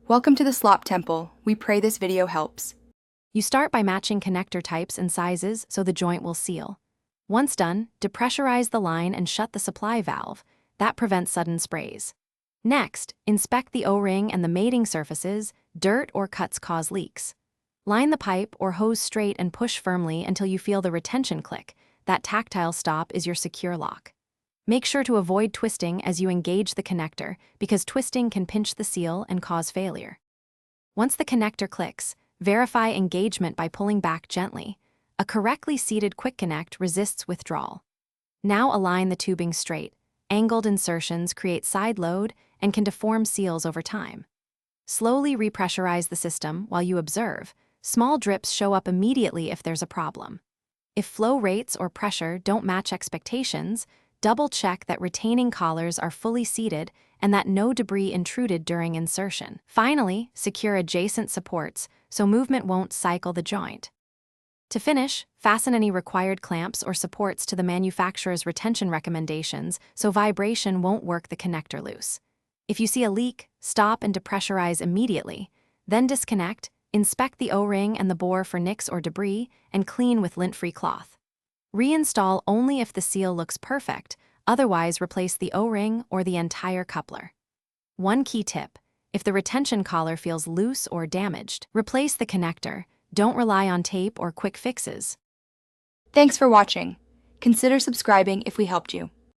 Welcome to the Slop Temple. We pray this video helps. You start by matching connector types and sizes so the joint will seal. Once done, depressurize the line and shut the supply valve. That prevents sudden sprays. Next, inspect the O-ring and the mating surfaces. Dirt or cuts cause leaks. Line the pipe or hose straight and push firmly until you feel the retention click. That tactile stop is your secure lock. Make sure to avoid twisting as you engage the connector, because twisting can pinch the seal and cause failure. Once the connector clicks, verify engagement by pulling back gently. A correctly seated quick connect resists withdrawal. Now align the tubing straight. Angled insertions create side load and can deform seals over time. Slowly repressurize the system while you observe. Small drips show up immediately if there's a problem. If flow rates or pressure don't match expectations, double-check that retaining collars are fully seated and that no debris intruded during insertion. Finally, secure adjacent supports so movement won't cycle the joint. To finish, fasten any required clamps or supports to the manufacturer's retention recommendations so vibration won't work the connector loose. If you see a leak, stop and depressurize immediately. Then disconnect, inspect the O-ring and the bore for nicks or debris, and clean with lint-free cloth. Reinstall only if the seal looks perfect, otherwise replace the O-ring or the entire coupler. One key tip: if the retention collar feels loose or damaged, replace the connector. Don't rely on tape or quick fixes. Thanks for watching. Consider subscribing if we helped you.